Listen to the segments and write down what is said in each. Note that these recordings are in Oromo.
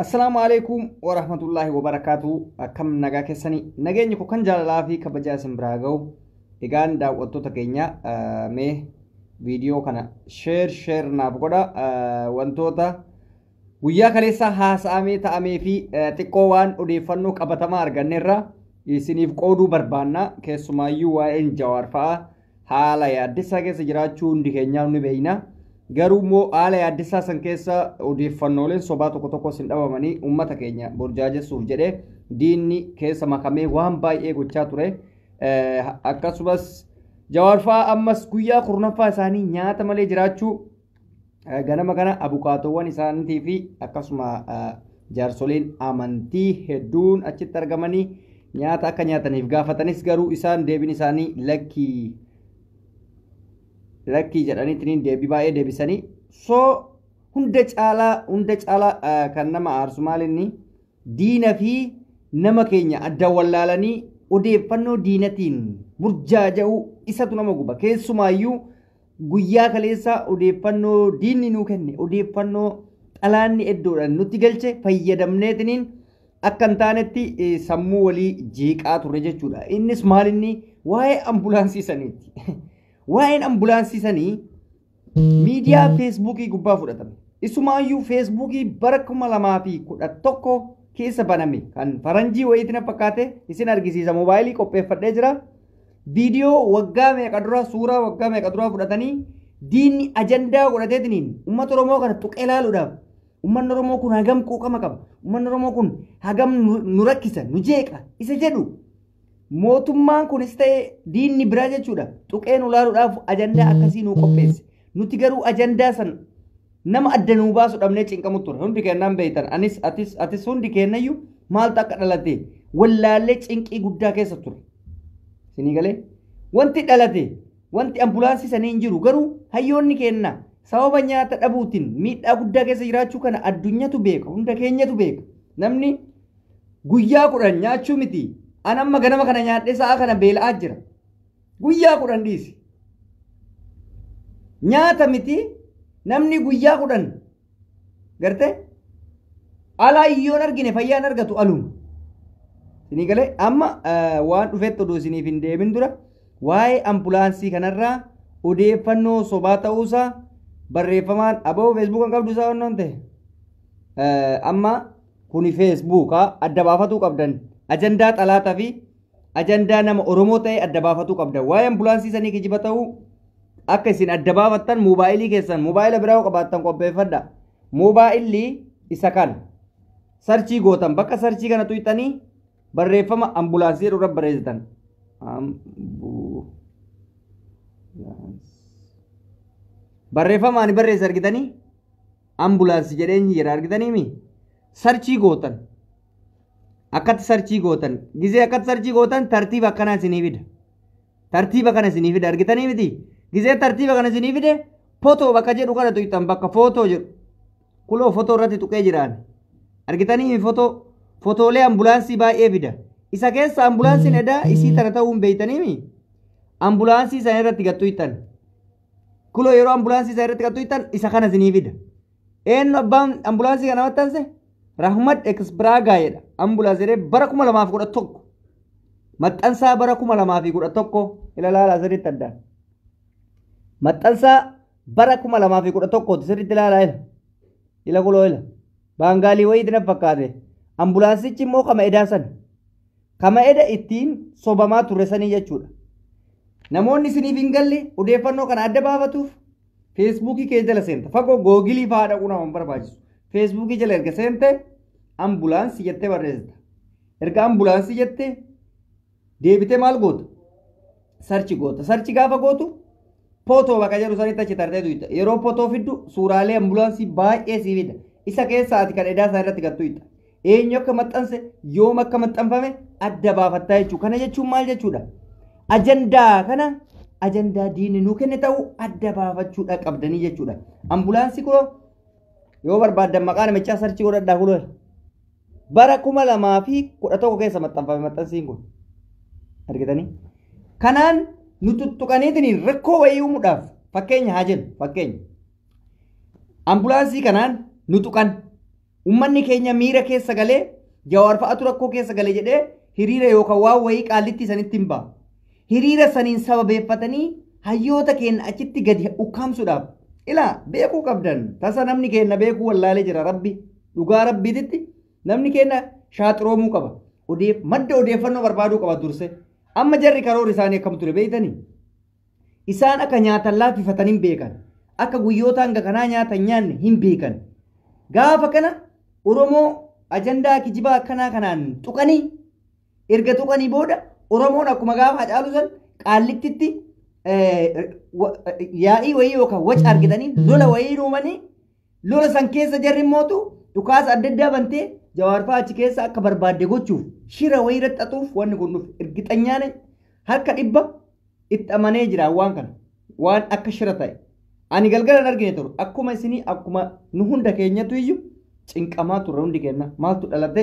Assalamualaikum warahmatullahi wabarakatuh. Akkam nagaa keessanii nageenyi ko kan jaalalaa fi kabajaa isin biraa ga'u. Egaan daawwattoota keenya mee viidiyoo kana share naaf godha. Wantoota guyyaa kaleessa haasa'amee ta'amee fi xiqqoo waan odeeffannoo qabatamaa arganneerra isiniif qooduu barbaanna. Keessumaayyuu waa'een Jawaar fa'aa haala yaaddisaa keessa jiraachuu hundi keenyaa ni beekna. Garuu immoo haala yaaddisaa san keessa odeeffannooleen sobaa tokko sin dhabamanii uummata keenya burjaajessuuf jedhee diinni keessa makamee waan baay'ee gochaa ture. Akkasumas Jawaar fa'aa ammas guyyaa kurnaffaa isaanii nyaata malee jiraachuu ganama kana abukaatoowwan isaaniitii fi akkasuma jaarsoleen amantii hedduun achitti argamanii nyaata akka nyaataniif gaafatanis garuu isaan deebiin isaanii lakkii jedhaniitiin deebii baay'ee deebisanii so hunda caalaa kan nama aarsu maalinni diina fi nama keenya adda wallaalanii odeeffannoo diinatiin burjaaja'u isatu nama guba. Keessumaayyuu guyyaa kaleessa odeeffannoo diinni nuu kenne odeeffannoo xalaanni eddoodhaan nutti galche fayyadamneetiin akka hin taanetti sammuu walii jeeqaa turre jechuudha. Innis maalinni waa'ee ambulaansii saniiti. Waa'een ambulaansii sanii miidiyaa feesbuukii gubbaa fudhatame. Isumaayyuu feesbuukii bara 2011 keessa baname kan faranjii wayiitiin fakkaate isin argisiisa. Moobaayilii qopheeffadhee jira. Viidiyoo waggaa meeqa dura suuraa waggaa meeqa dura fudhatanii diinni ajandaa godhateetiin uummata Oromoo kana tuqee ilaaluudhaaf uummanni Oromoo kun hagam quuqama qaba. Uummanni Oromoo kun hagam nu rakkisa nu jeeqa isa jedhu. Mootummaan kunis ta'e diinni biraa jechuudha. Tuqeen ulaaluudhaaf ajandaa akkasii nuu qopheesse. Nuti garuu ajandaa san nama adda nuu baasu dhabnee cinqamu ture. Hundi kennaan beektan. Atis hundi kennayyuu maaltu akka dhalate wallaallee cinqii guddaa keessa ture. Sinii galee wanti dhalate wanti ambulaansii sanii hin jiru garuu hayyoonni kenna sababa nyaata dhabuutiin miidhaa guddaa keessa jiraachuu kana addunyatu beeka. Hunda keenyatu beeka. Namni guyyaa 10 nyaachuu miti. Anamma ganama kana nyaadhee sa'a kana beela'aa jira. Guyyaa 10 dhiisi. Nyaata miti namni guyyaa 10 gartee alaa iyyoon argine fayyaan argatu aluma. Sinii galee amma waan dhufetti oduu isiniif hin deemin dura waa'ee ambulaansii kanarraa odeeffannoo sobaa ta'uusaa barreeffamaan aboo feesbuuk kan qabdu isaa wannoon ta'e amma kuni feesbuukaa adda baafatuu qabdan. Ajandaa xalaataa fi ajandaa nama Oromoo ta'e adda baafatuu qabda. Waa'ee ambulaansii sanii kijiba ta'uu akka isin adda baafattan moobaayilii keessan moobaayila biraa qabaattan qopheeffadha. Moobaayilli isa kana sarchii gootan bakka sarchii kana tuyxanii barreeffama ambulaansii irra barreessitan. Barreeffama ani barreesse argitanii ambulaansii jedheenyi jedha argitanii sarchii gootan. Akkatti sarchii gootan gizee akkatti sarchii gootan tartiiba akkanaa isinii fida. Tartiiba kana isinii fida argitanii miti. Gizee tartiiba kana isinii fide footoo bakka jedhu kana tuyxan bakka footoo jedhu. Kuloo footoo irratti tuqee jiraan. Argitanii footoolee ambulaansii baay'ee fida. Isa keessa ambulaansiin edaa isii tana ta'uu hin beeytanii ambulaansii sana irratti gatuytan. Kuloo yeroo ambulaansii sana irratti gatuytan isa kana isinii fida. Eenyu abbaan ambulaansii kana maxxanse? Rahmat Exbraagaa jedha. Ambulaansii bara 2011 maxxansaa bara 2011 ilaalaa sirriitti addaan. Maxxansaa bara 2011 sirriitti ilaalaa ila kuloo ila. Baangaalii wayiitiin na fakkaate. Ambulaansichi immoo kama edaa san. Kama eda ittiin sobamaa ture sanii jechuudha. Namoonni isiniif hin galle odeeffannoo kana adda baafatuuf feesbuukii kee jala seenta. Fagoo googilii fa'aa dhaquu nama barbaachisu. Feesbuukii jala erga seente ambulaansii jettee barreessita. Erga ambulaansii jettee deebitee maal goota? Sarchi goota. Sarchi gaafa gootu footoo bakka jedhu sanitti achi tartee tuyita. Yeroo footoo fiddu suuraalee ambulaansii baay'ee sii fida. Isa keessa ati kan edaa isaa irratti gatuyita. Eenyu akka maxxanse yoom akka maxxanfame adda baafattaa jechuudha. Kana jechuun maal jechuudha? Ajandaa kana ajandaa diinni nuu kenne ta'uu adda baafachuudha qabdanii jechuudha. Ambulaansii kun yoo barbaaddan maqaa namichaa sarchii godhadhaa kuloo bara 2011 keessa maxxanfame maxxansiin kun argitanii. Kanaan nu tuttuqaniitiin rakkoo wayii uumuudhaaf fakkeenya haa jennu fakkeenya ambulaansii kanaan nu tuqan ummanni keenya miira keessa galee Jawaar fa'aatu rakkoo keessa galee jedhee hiriira yookaan waa wayii qaallitti sanitti hin ba'a. Hiriira saniin sababeeffatanii hayyoota keenya achitti gadi ukkaamsuudhaaf ilaa beekuu qabdan. Tasa namni keenya beekuu wallaalee jira rabbi dhugaa rabbiititti namni keenya shaaxiroomuu qaba. Madda odeeffannoo barbaaduu qaba durse. Amma jarri karoora isaanii akkam ture beeytanii? Isaan akka nyaatan laaffifatanii hin beekan. Akka guyyoota hanga kanaa nyaatan nyaanne hin beekan. Gaafa kana Oromoo ajandaa kijibaa akkanaa kanaan tuqanii erga tuqanii booda Oromoon akkuma gaafa Hacaaluu san qaallittitti yaa'ii wayii yookaan waca argitanii lola wayii uumanii lola san keessa jarri mootu dhukaasa adda addaa bantee Jawaar fa'aa achi keessa akka barbaadde gochuuf shira wayii irratti xaxuuf wanni kun dhufe ergixanyaan harka dhibba itti amanee jira waan kana waan akka shira ta'e. Ani galgalan argine ture akkuma isinii akkuma nu hunda keenyatu iyyuu cinqamaa turre hundi kenna maaltu dhalate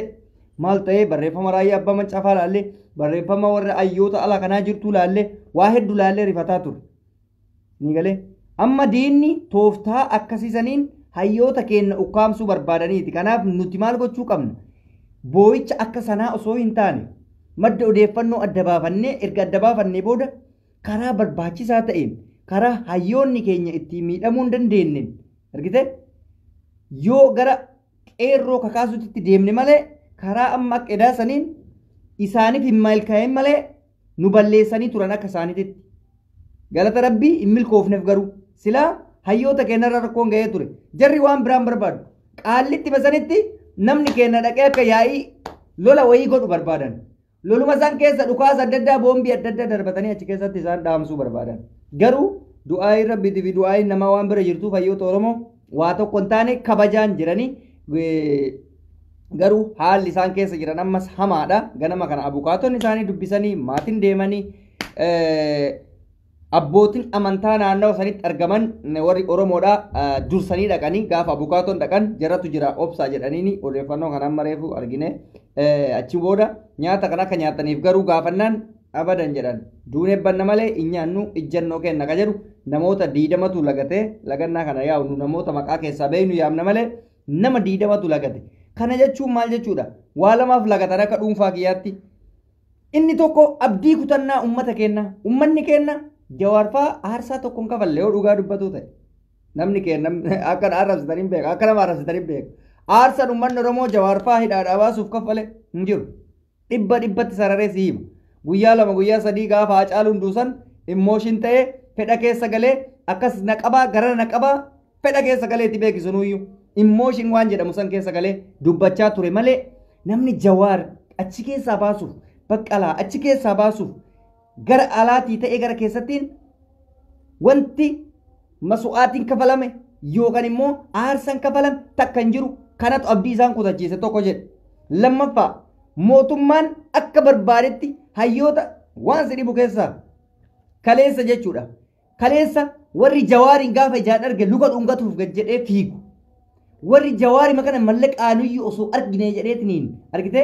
maal ta'ee barreeffama raayyaa abbaa mancafaa laallee barreeffama warra ayyoota ala kanaa jirtu laallee waa hedduu laallee rifataa ture. Ni galee amma diinni tooftaa akkasiisaniin hayyoota keenya ukkaamsuu barbaadaniiti. Kanaaf nuti maal gochuu qabna? Boo'icha akka sanaa osoo hin taane madda odeeffannoo adda baafannee erga adda baafannee booda karaa barbaachisaa ta'een karaa hayyoonni keenya ittiin miidhamuu hin dandeenyeen argite yoo gara qeerroo kakaasutti deemne malee karaa amma akka edaasaniin isaaniif hin milkaa'in malee nu balleessanii turan akka isaaniititti. Galata rabbii hin milkoofneef garuu silaa hayyoota keenyarra rakkoon ga'ee ture. Jarri waan biraan barbaadu. Qaallitti basanitti namni keenya dhaqee akka yaa'ii lola wayii godhu barbaadan. Loluma isaan keessa dhukaasa adda addaa boombii adda addaa darbatanii achi keessatti isaan dhaamsuu barbaadan. Garuu du'aayi rabbiitii fi du'aayi namaa waan bira jirtuuf hayyoota Oromoo waa tokko hin taane kabajaan jiranii garuu haalli isaan keessa jiran ammas hamaadha. Ganama kana abukaatonni isaanii dubbisanii maatiin deemanii abbootiin amantaa naannoo sanitti argaman warri Oromoodha dursanii dhaqanii gaafa abukaatoon dhaqan jaratu jira obsaa jedhaniini odeeffannoo kan amma reefu argine achi booda nyaata kan akka nyaataniif garuu gaafannaan abadan jedhan duun eebbanna malee inyaannu ijjannoo kenna ka jedhu namoota 20tu lagatee lagannaa kana yaa'u namoota maqaa keessaa beeynu yaamna malee nama 20tu lagate. Kana jechuun maal jechuudha? Waa lamaaf lagatan akka dhuunfaa kiyyaatti. Inni tokko abdii kutannaa uummata kenna. Uummanni kenna Jawaar fa'aa aarsaa tokko hin kafalle yoo dhugaa dubbatu ta'e. Namni kenna akka arrabsitanii hin beeka. Akka nama arrabsitanii hin beeka. Aarsaan uummanni Oromoo Jawaar fa'aa hidhaadhaa baasuuf kafale hin jiru. Dhibbatti sararee si hima. Guyyaa lama guyyaa sadii gaafa Hacaaluun duusan immooshin ta'ee fedha keessa galee akkas naqabaa gara naqabaa fedha keessa galee itti beekisunuyyuu. Immooshin waan jedhamu san keessa galee dubbachaa ture malee namni Jawaar achi keessaa baasuuf baqqalaa achi keessaa baasuuf gara alaatii ta'ee gara keessattiin wanti masu'aatiin kafalame yookaan immoo aarsaan kafalame takka hin jiru kanatu abdii isaan kutachiise tokko jedhe. Lammaffaa mootummaan akka barbaadetti hayyoota waan si dhibu keessaa kaleessa jechuudha. Kaleessa warri Jawaariin gaafa ijaan arge luka dhungatuuf gad jedhee fiigu. Warri Jawaari makana mallaqaanuyyuu osoo argine jedheetiniin argite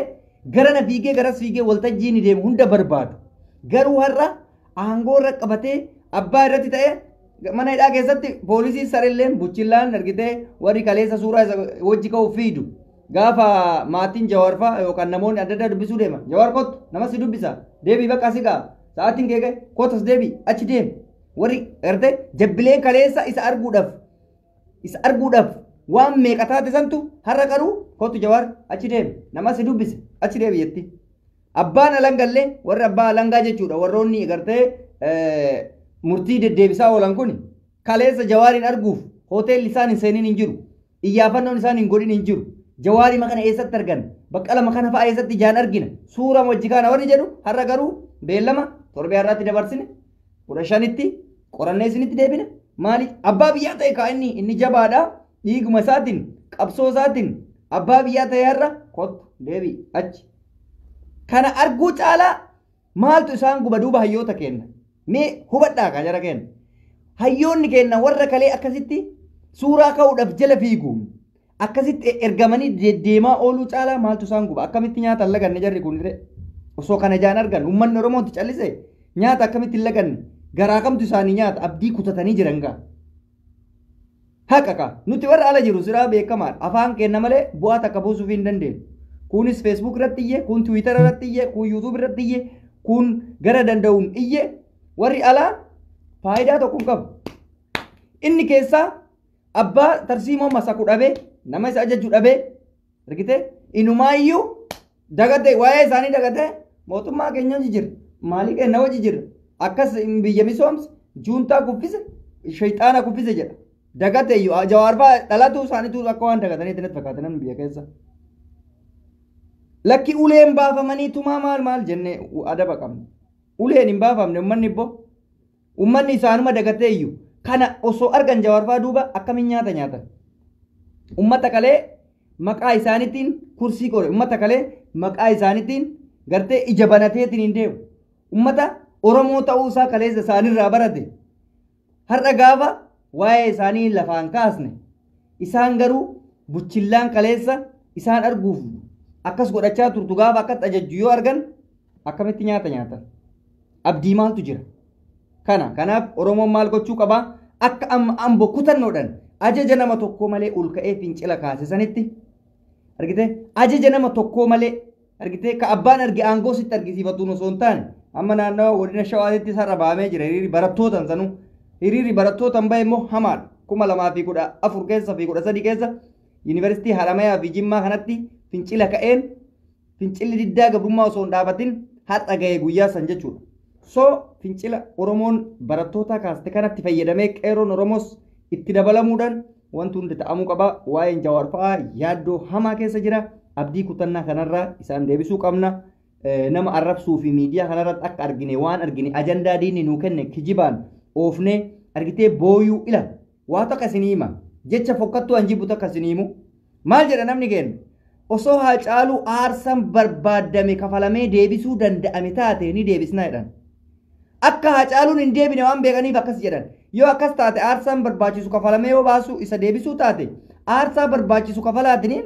garana fiigee garas fiigee waltajjii ni deemu hunda barbaadu. Garuu har'a aangoo irra qabatee abbaa irratti ta'ee mana hidhaa keessatti poolisii sarelleen buchillaan argite warri kaleessa suuraa wajji ka'uuf fiidu. Gaafa maatiin Jawaar fa'aa yookaan namoonni adda addaa dubbisuu deema. Jawaar kottu nama si dubbisa. Deebii bakka asii ga'a. Sa'aatiin kee gahe kottas deebii achi deemi. Warri argite jabbileen kaleessa isa arguudhaaf waan meeqa taate santu har'a garuu kottu Jawaar achi deemi. Nama si dubbise achi deebi jetti. Abbaan alangallee warri abbaa alangaa jechuudha. Warroonni agartee murtii deddeebisaa oolan kun kaleessa Jawaariin arguuf hoteelli isaan hin seeniin hin jiru. Iyyaafannoon isaan hin godhin hin jiru. Jawaari makana eessatti argan baqqala makana fa'aa eessatti ijaan argina suura wajji kana warri jedhu har'a garuu beellama torbee har'aatti dabarsine 15tti qorannee isinitti deebina maali abbaa biyyaa ta'e kaa inni jabaadha dhiiguma isaatiin qabsoo isaatiin abbaa biyyaa ta'e har'a kottu deebii achi kana arguu caalaa maaltu isaan guba duuba hayyoota kenna mee hubadhaa kaa jara kenna hayyoonni kenna warra kalee akkasitti suuraa ka'uudhaaf jala fiigu akkasitti ergamanii deddeemaa ooluu caalaa maaltu isaan guba akkamitti nyaata laganne jarri kun osoo kana ijaan argan uummanni Oromootti callise nyaata akkamitti laganne garaa kamtu isaanii nyaata abdii kutatanii jiran gaa Haqa nuti warra ala jiru siraa beekamaa afaan kenna malee bu'aa takka buusuuf hin dandeenyu. Kunis Facebook irratti iyyee, kun Twitter irratti iyyee, kun YouTube irratti iyyee, kun gara danda'uun iyyee warri alaa faayidaa tokko hin qabu. Inni keessaa abbaa tarsiimoo masaku dhabee nama isa ajaju dhabee argite inumaayyuu dagatee waa'ee isaanii dagatee mootummaa keenya jijjiirra maalii kenna hojii jirra akkas biyya misoomse juuntaa kuffise shayxaana kuffise jedha dagatee jawaarbaa dhalatu isaaniitu akka waan dagatanii itti fakkaatan biyya keessa. Lakki uleen baafamanii tumaa maal jennee adaba qabna. Uleen hin baafamne ummanni isaanuma dagatee iyyuu kana osoo argan jawaarbaa duuba akkamiin nyaatan. Ummata kalee maqaa isaaniitiin kursii qore ummata kalee maqaa isaaniitiin gartee ija banateetiin hin deemu. Ummata Oromoo ta'uu isaa kaleessa isaanirraa barate. Har'a gaafa waa'ee isaanii lafaan kaasne isaan garuu buchillaan kaleessa isaan arguuf akkas godhachaa turtu gaafa akkatti ajajju yoo argan akkamitti nyaatan. Abdii maaltu jira? Kanaaf Oromoon maal gochuu qabaa? Akka ambo kutannoodhaan ajaja nama tokko malee ol ka'ee fincila kaase sanitti argite ajaja nama tokko malee argite ka abbaan arge aangoo sitti argisiifatu osoo hin taane amma naannawa godina Shawaatitti sarara baamee jira hiriirri barattootaan sanuu hiriirri barattootaan bahe immoo hamaadha 2014 keessa fi 13 keessa yuunivarsiitii Haramayaa fi Jimmaa kanatti fincila ka'een fincilli diddaa gabrummaa osoo hin dhaabatin har'a ga'ee guyyaa san jechuudha. So fincila Oromoon barattoota kaaste kanatti fayyadamee qeeroon Oromoos itti dabalamuudhaan wanti hundi ta'amuu qaba. Waa'een Jawaar fa'aa yaaddoo hamaa keessa jira. Abdii kutannaa kanarraa isaan deebisuu qabna. Nama arrabsuu fi miidiyaa kanarratti akka argine waan argine ajandaa diinni nuu kenne kijibaan oofnee argitee booyuu ila waa takka isin hima jecha fokkattuu hanjibu takka isin himu maal jedha namni kenna osoo Haacaaluu aarsan barbaadame kafalamee deebisuu danda'ame taate ni deebisnaa jedhan. Akka Haacaaluun hin deebine waan beekaniif akkas jedhan yoo akkas taate aarsaan barbaachisu kafalamee yoo baasu isa deebisuu taate aarsaa barbaachisu kafalaatiniin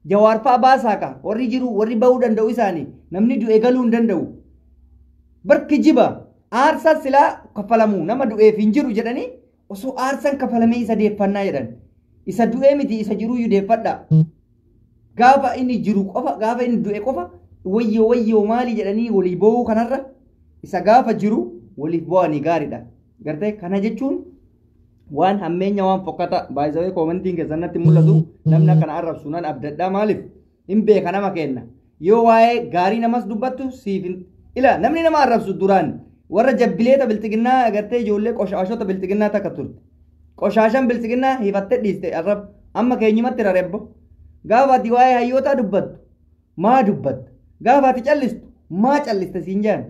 Jawaar fa'aa baasaa ka warri jiru warri bahuu danda'u isaanii namni du'e galuu hin danda'u barki jiba aarsaa silaa kafalamuu nama du'eef hin jiru jedhanii osoo aarsaan kafalamee isa deeffannaa jedhan isa du'ee miti isa jiru deeffadha gaafa inni jiru qofa gaafa inni du'e qofa wayyoo maalii jedhanii walii boo'uu kanarra isa gaafa jiru waliif bo'anii gaariidha gartee kana jechuun waan hammeenya waan fokkata baay'isawee koomentiin keessatti mul'atu namni kana arrabsu nan abdadhaa maaliif hin beeka nama kenna yoo waa'ee gaarii namas dubbattu siif ila namni nama arrabsu duraan warra jabbileeta biltiginnaa agartee ijoollee qoshaashota biltiginnaa takka turte qoshaashan biltiginnaa hifattee dhiiste arrab amma keenyumatti rarebbo gaafa ati waa'ee hayyootaa dubbattu maa dubbatta gaafa ati callistu maa callista siin jaan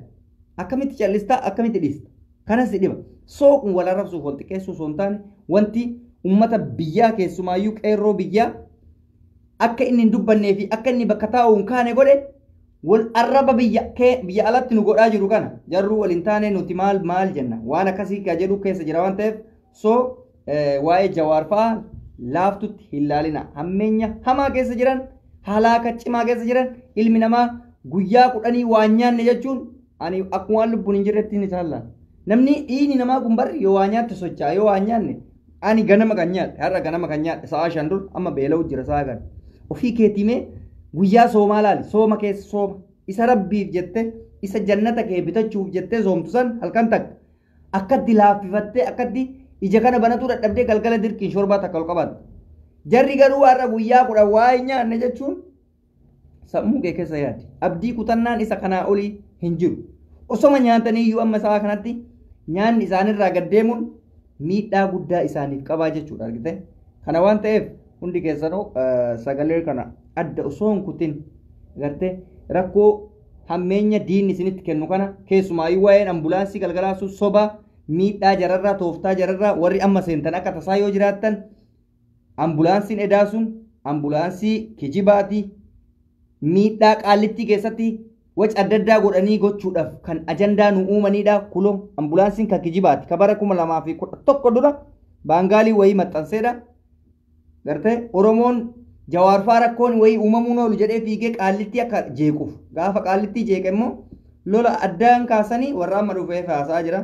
akkamitti callista akkamitti dhiista kanas dhiba sooqun wal arrabsuuf wal xiqqeessuu osoo hin taane wanti ummata biyyaa keessumaayyuu qeerroo biyyaa akka inni hin dubbannee fi akka inni bakka taa'u hin kaane godhe wal arraba biyya alatti nu godhaa jiru kana jarruu wal hin taane nuti maal jenna waan akkasii ka jedhu keessa jira waan ta'eef so waa'ee Jawaar fa'aa laaftutti hin laalina hammeenya hamaa keessa jiran halaaka cimaa keessa jiran ilmi namaa guyyaa 10 waan nyaanne jechuun ani akkuma waan lubbuun hin jirretti ni taalla namni dhiini namaa kun barri yoo waa nyaatte socho'aa yoo waa nyaanne ani ganama kan nyaadhe har'a ganama kan nyaadhe sa'a 5 dur amma beela'u jira sa'a gan ofii keetimee guyyaa soomaa laali sooma keessa sooma isa rabbiif jette isa jannata kee bitachuuf jettee soomtu san halkan takka akkatti laaffifattee akkatti ija kana banatu dadhabdee galgala dirqiin shorbaa takka ol qabatte jarri garuu har'a guyyaa 10 waa hin nyaanne jechuun sammuu kee keessa yaadi abdii kutannaan isa kanaa olii hin jiru osoma nyaatanii iyyuu amma sa'a kanatti nyaanni isaanirraa gaddeemuun miidhaa guddaa isaaniif qabaa jechuudha argite kana waan ta'eef hundi keessanuu sagalee kana adda osoo hin kutin gartee rakkoo hammeenya diinni isinitti kennu kana keessumaayyuu waa'een ambulaansii galgalaasuu soba miidhaa jararraa tooftaa jararraa warri amma seentan akka tasaa yoo jiraattan ambulaansiin edaasuun ambulaansii kijibaati miidhaa qaallittii keessatti wac adda addaa godhanii gochuudhaaf kan ajandaa nu uumanidha kuloo ambulaansiin kan kijibaati kabara 2011 dura baangaalii wayii maxxanseedha gartee Oromoon Jawaar fa'aa rakkoon wayii uumamuun oolu jedhee fiigee qaallittii akka jeequuf gaafa qaallittii jeeqe immoo lola addaan kaasanii warra amma dhufee haasaa jira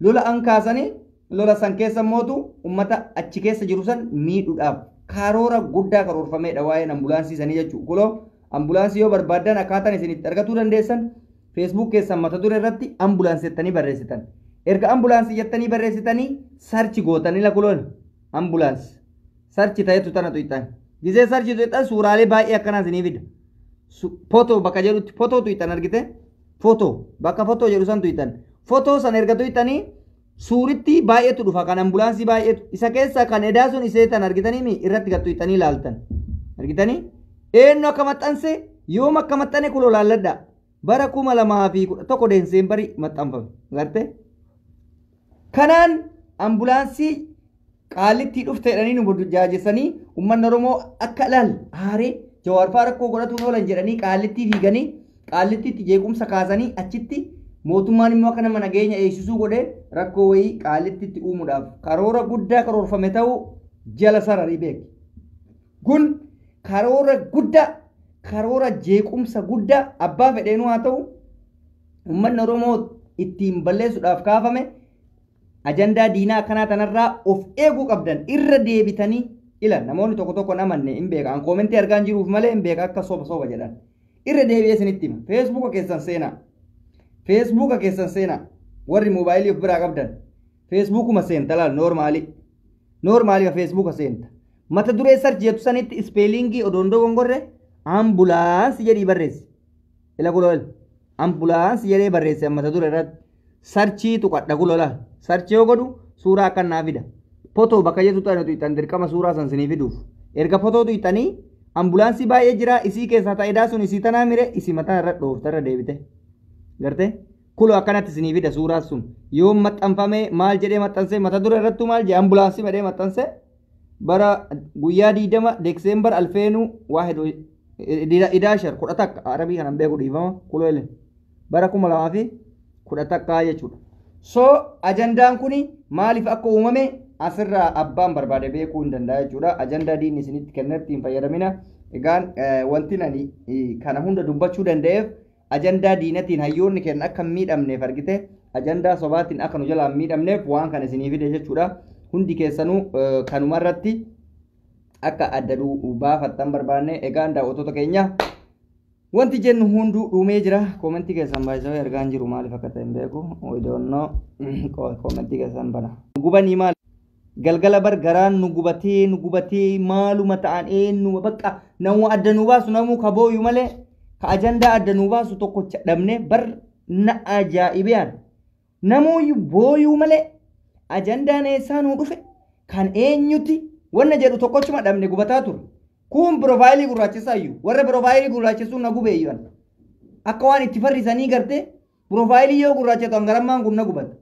lola an kaasanii lola san keessa mootu ummata achi keessa jiru san miidhuudhaaf karoora guddaa karoorfameedha waa'een ambulaansii sanii jechuudha. Kuloo ambulaansii yoo barbaadan akkaataan isin itti argatuu dandeessan feesbuuk keessan mata duree irratti ambulaansii jettanii barreessitan. Erga ambulaansii jettanii barreessitanii sarchi gootanii la kuloon ambulaansii sarchi ta'etu tana tuyxan. Gisee sarchi tuyxan suuraalee baay'ee akkanaa isinii fida. Footoo bakka jedhutti footoo tuyxan argite footoo bakka footoo jedhu san tuyxan. Footoo san erga tuyxanii suuritti baay'eetu dhufa kan ambulaansii baay'eetu isa keessa kan edaa sun iseetan argitanii irratti gad tuyxanii ilaaltan. Argitanii eenyu akka maxxanse yoom akka maxxane kuloo laalladha. Bara 2011 Deemseembarii maxxanfame garte. Kanaan ambulaansii qaalitti dhufte jedhanii nu jaajessanii uummanni Oromoo akka ilaal haaree Jawaar faa rakkoo godhatuun oolan jedhanii qaalitti fiiganii qaalittiitti jeequmsa kaasanii achitti mootummaan immoo akka nama nageenya eegsisuu godhee rakkoo wayii qaalittiitti uumuudhaaf karoora guddaa karoorfame ta'uu jala sararii beeki. Kun karoora guddaa karoora jeequmsa guddaa abbaa fedheenuu haa ta'u uummanni Oromoo ittiin balleessuudhaaf kaafame ajandaa diinaa akkanaa tanarraa of eeguu qabdan irra deebitanii ila namoonni tokko namanne hin beeka an koomentii argaan jiruuf malee hin beeka akka soba jedhan irra deebi'ee isinitti hima feesbuuka keessan seenaa warri moobaayilii of biraa qabdan feesbuukuma seenta laal noormaaliif feesbuuka seenta mata duree sarchi jettu sanitti ispeelingii odoondoo gongorre ambulaansii jedhii barreessi ila kulool ambulaansii jedhee barreessi mata duree irratti sarchii tuqadha kuloolaa sarchii yoo godhu suuraa akkan naa fida footoo bakka jettu ta'an tuyxan dirqama suuraa san sinii fiduuf erga footoo tuyxanii ambulaansii baay'ee jira isii keessaa ta'edaa sun isii tanaa mire isii mataa irra dhoofta irra deebite garte kuloo akkanatti sinii fida suuraa sun yoo maxxanfame maal jedhee maxxanse mata duree irrattu maal jedhe ambulaansii madhee maxxanse bara guyyaa 20 Deekseembar alfeenuu waahid idaashar 11 arabii kanan beeku dhiifama kuloo ele bara 2011 jechuudha. So ajandaan kuni maaliif akka uumame asirraa abbaan barbaade beekuu hin danda'a jechuudha. Ajandaa diinni isinitti kennetti hin fayyadamina. Egaan wanti nani kana hunda dubbachuu danda'eef ajandaa diinatiin hayyoonni kenna akka miidhamneef argite ajandaa sobaatiin akka nu jalaa miidhamneef waan kana isinii fide jechuudha. Hundi keessanuu kanumarratti akka adda baafattan barbaanne egaan daawwattoota keenya wanti jennu hunduu dhumee jira koomentii keessan baay'isee argaan jiru maaliif akka ta'e hin beeku odeonnoo koomentii keessan bana gubanii maal galgala bar garaan nu gubatee maaluma ta'an eenyu bakka namu adda nu baasu namu kabooyu malee ka ajandaa adda nu baasu tokko dhabne bar na ajaa'ibiyaan namu booyu malee ajandaan eessaa nu dhufe kan eenyuti wanna jedhu tokkochuma dhabne gubataa ture. Kun profaayilii gurraachisaayyu warra profaayilii gurraachisuun na gubeeyyan akka waan itti farrisanii garte profaayilii yoo gurraachatu hangarammaan kun na gubata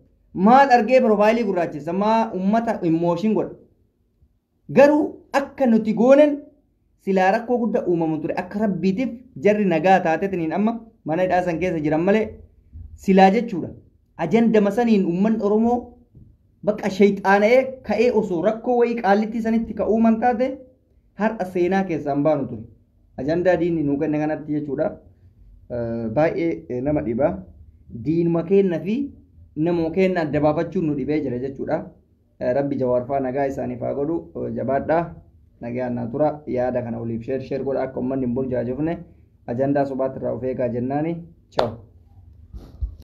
maal argee profaayilii gurraachisa maa ummata immooshin godha garuu akka nuti goonen silaa rakkoo guddaa uumamu ture akka rabbiitiif jarri nagaa taatetiniin amma mana hidhaasan keessa jiran malee silaa jechuudha ajanda masaniin ummanni Oromoo bakka shayxaana'ee ka'ee osoo rakkoo wayii qaallittii sanitti ka uuman taate har'a seenaa keessaan baanu ture ajandaa diinni nuu kenne kanatti jechuudha baay'ee nama dhiba diinuma kenna fi namoo kenna adda baafachuun nu dhibee jira jechuudha rabbi Jawaar faa nagaa isaaniif haa godhu jabaadhaa nagaan naa tura yaada kana waliif sheer godha akka ummanni hin burjaajofne ajandaa sobaatti irraa of eegaa jennaani ciao